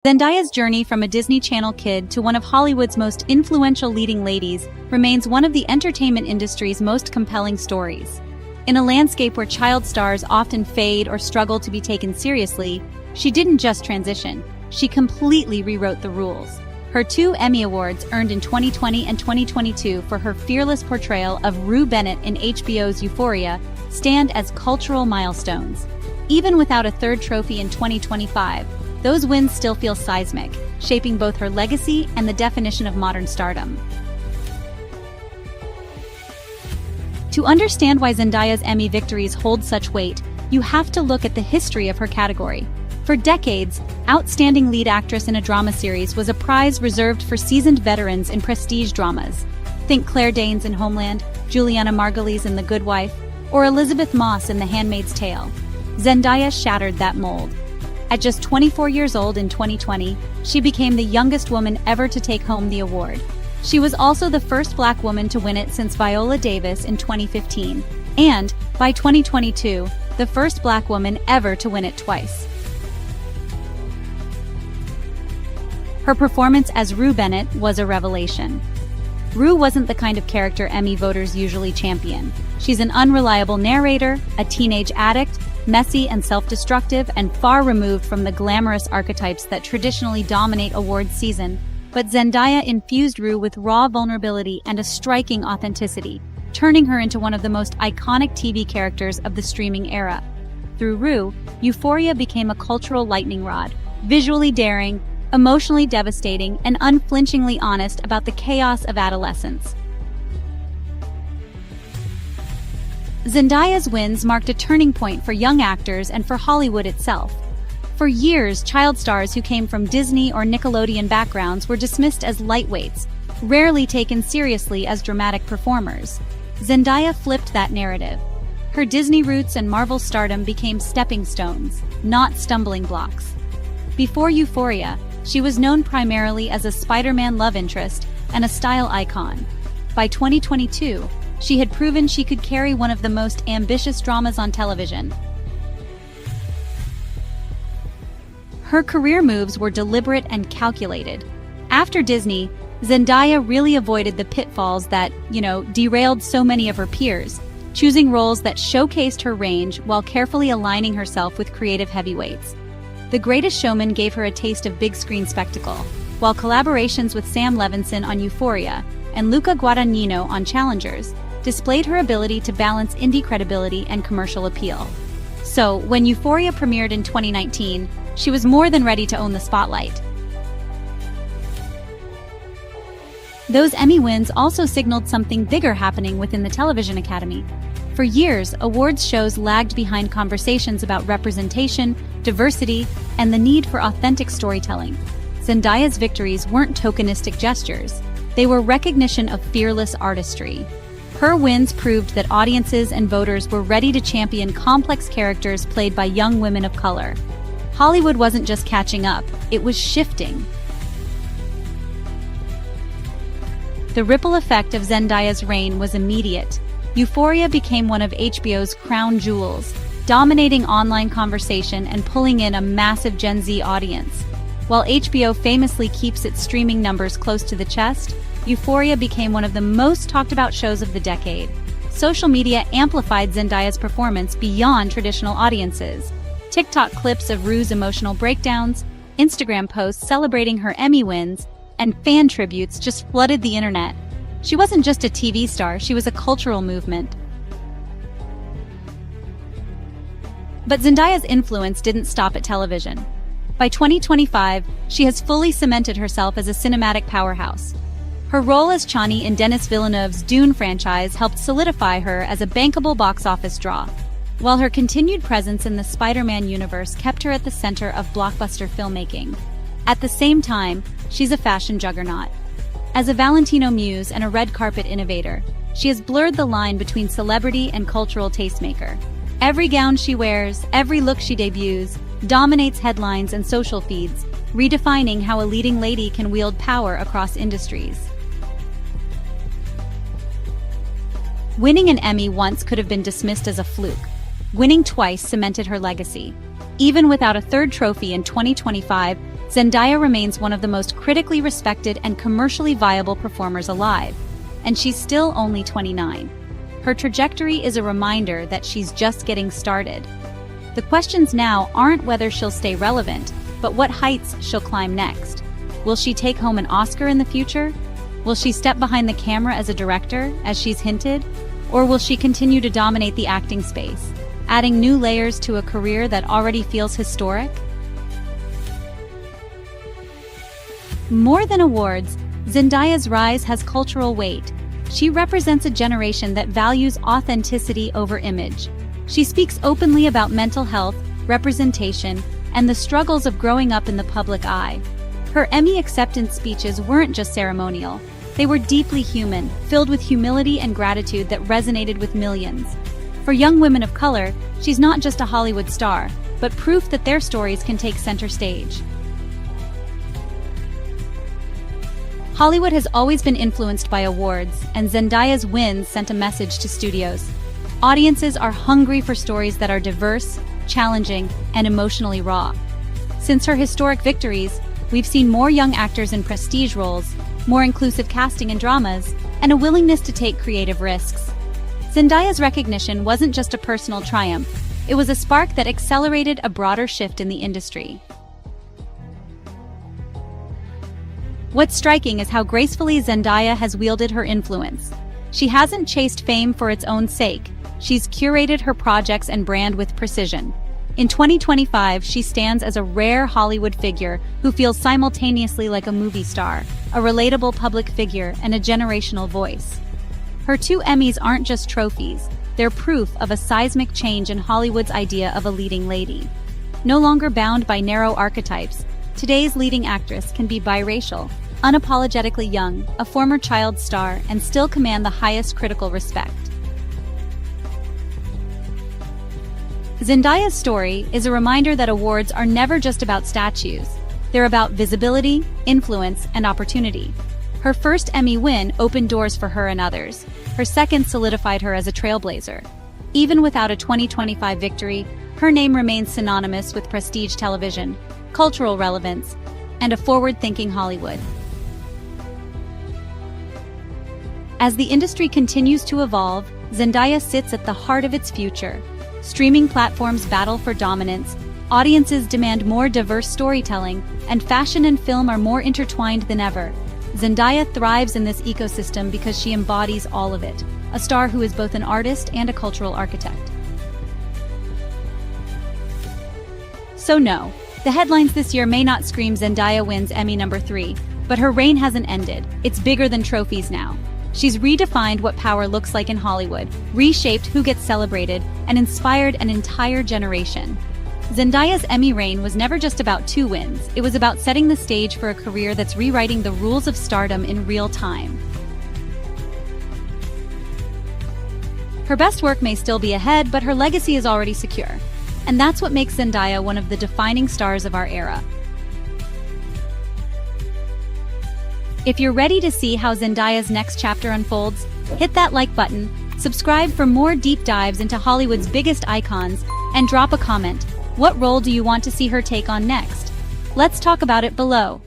Zendaya's journey from a Disney Channel kid to one of Hollywood's most influential leading ladies remains one of the entertainment industry's most compelling stories. In a landscape where child stars often fade or struggle to be taken seriously, she didn't just transition, she completely rewrote the rules. Her 2 Emmy Awards earned in 2020 and 2022 for her fearless portrayal of Rue Bennett in HBO's Euphoria stand as cultural milestones. Even without a 3rd trophy in 2025, those wins still feel seismic, shaping both her legacy and the definition of modern stardom. To understand why Zendaya's Emmy victories hold such weight, you have to look at the history of her category. For decades, Outstanding Lead Actress in a Drama Series was a prize reserved for seasoned veterans in prestige dramas. Think Claire Danes in Homeland, Juliana Margulies in The Good Wife, or Elizabeth Moss in The Handmaid's Tale. Zendaya shattered that mold. At just 24 years old in 2020, she became the youngest woman ever to take home the award. She was also the first Black woman to win it since Viola Davis in 2015, and, by 2022, the first Black woman ever to win it twice. Her performance as Rue Bennett was a revelation. Rue wasn't the kind of character Emmy voters usually champion. She's an unreliable narrator, a teenage addict, messy and self-destructive, and far removed from the glamorous archetypes that traditionally dominate awards season. But Zendaya infused Rue with raw vulnerability and a striking authenticity, turning her into one of the most iconic TV characters of the streaming era. Through Rue, Euphoria became a cultural lightning rod, visually daring, emotionally devastating, and unflinchingly honest about the chaos of adolescence. Zendaya's wins marked a turning point for young actors and for Hollywood itself. For years, child stars who came from Disney or Nickelodeon backgrounds were dismissed as lightweights, rarely taken seriously as dramatic performers. Zendaya flipped that narrative. Her Disney roots and Marvel stardom became stepping stones, not stumbling blocks. Before Euphoria, she was known primarily as a Spider-Man love interest and a style icon. By 2022, she had proven she could carry one of the most ambitious dramas on television. Her career moves were deliberate and calculated. After Disney, Zendaya really avoided the pitfalls that, derailed so many of her peers, choosing roles that showcased her range while carefully aligning herself with creative heavyweights. The Greatest Showman gave her a taste of big-screen spectacle, while collaborations with Sam Levinson on Euphoria and Luca Guadagnino on Challengers displayed her ability to balance indie credibility and commercial appeal. So, when Euphoria premiered in 2019, she was more than ready to own the spotlight. Those Emmy wins also signaled something bigger happening within the Television Academy. For years, awards shows lagged behind conversations about representation, diversity, and the need for authentic storytelling. Zendaya's victories weren't tokenistic gestures. They were recognition of fearless artistry. Her wins proved that audiences and voters were ready to champion complex characters played by young women of color. Hollywood wasn't just catching up, it was shifting. The ripple effect of Zendaya's reign was immediate. Euphoria became one of HBO's crown jewels, dominating online conversation and pulling in a massive Gen Z audience. While HBO famously keeps its streaming numbers close to the chest, Euphoria became one of the most talked about shows of the decade. Social media amplified Zendaya's performance beyond traditional audiences. TikTok clips of Rue's emotional breakdowns, Instagram posts celebrating her Emmy wins, and fan tributes just flooded the internet. She wasn't just a TV star, she was a cultural movement. But Zendaya's influence didn't stop at television. By 2025, she has fully cemented herself as a cinematic powerhouse. Her role as Chani in Denis Villeneuve's Dune franchise helped solidify her as a bankable box office draw, while her continued presence in the Spider-Man universe kept her at the center of blockbuster filmmaking. At the same time, she's a fashion juggernaut. As a Valentino muse and a red carpet innovator, she has blurred the line between celebrity and cultural tastemaker. Every gown she wears, every look she debuts, dominates headlines and social feeds, redefining how a leading lady can wield power across industries. Winning an Emmy once could have been dismissed as a fluke. Winning twice cemented her legacy. Even without a 3rd trophy in 2025, Zendaya remains one of the most critically respected and commercially viable performers alive, and she's still only 29. Her trajectory is a reminder that she's just getting started. The questions now aren't whether she'll stay relevant, but what heights she'll climb next. Will she take home an Oscar in the future? Will she step behind the camera as a director, as she's hinted? Or will she continue to dominate the acting space, adding new layers to a career that already feels historic? More than awards, Zendaya's rise has cultural weight. She represents a generation that values authenticity over image. She speaks openly about mental health, representation, and the struggles of growing up in the public eye. Her Emmy acceptance speeches weren't just ceremonial. They were deeply human, filled with humility and gratitude that resonated with millions. For young women of color, she's not just a Hollywood star, but proof that their stories can take center stage. Hollywood has always been influenced by awards, and Zendaya's wins sent a message to studios. Audiences are hungry for stories that are diverse, challenging, and emotionally raw. Since her historic victories, we've seen more young actors in prestige roles, more inclusive casting in dramas, and a willingness to take creative risks. Zendaya's recognition wasn't just a personal triumph, it was a spark that accelerated a broader shift in the industry. What's striking is how gracefully Zendaya has wielded her influence. She hasn't chased fame for its own sake. She's curated her projects and brand with precision. In 2025, she stands as a rare Hollywood figure who feels simultaneously like a movie star, a relatable public figure, and a generational voice. Her 2 Emmys aren't just trophies, they're proof of a seismic change in Hollywood's idea of a leading lady. No longer bound by narrow archetypes, today's leading actress can be biracial, unapologetically young, a former child star, and still command the highest critical respect. Zendaya's story is a reminder that awards are never just about statues. They're about visibility, influence, and opportunity. Her first Emmy win opened doors for her and others. Her second solidified her as a trailblazer. Even without a 2025 victory, her name remains synonymous with prestige television, cultural relevance, and a forward-thinking Hollywood. As the industry continues to evolve, Zendaya sits at the heart of its future. Streaming platforms battle for dominance, audiences demand more diverse storytelling, and fashion and film are more intertwined than ever. Zendaya thrives in this ecosystem because she embodies all of it, a star who is both an artist and a cultural architect. So no, the headlines this year may not scream Zendaya wins Emmy number 3, but her reign hasn't ended. It's bigger than trophies now. She's redefined what power looks like in Hollywood, reshaped who gets celebrated, and inspired an entire generation. Zendaya's Emmy reign was never just about 2 wins, it was about setting the stage for a career that's rewriting the rules of stardom in real time. Her best work may still be ahead, but her legacy is already secure. And that's what makes Zendaya one of the defining stars of our era. If you're ready to see how Zendaya's next chapter unfolds, hit that like button, subscribe for more deep dives into Hollywood's biggest icons, and drop a comment. What role do you want to see her take on next? Let's talk about it below.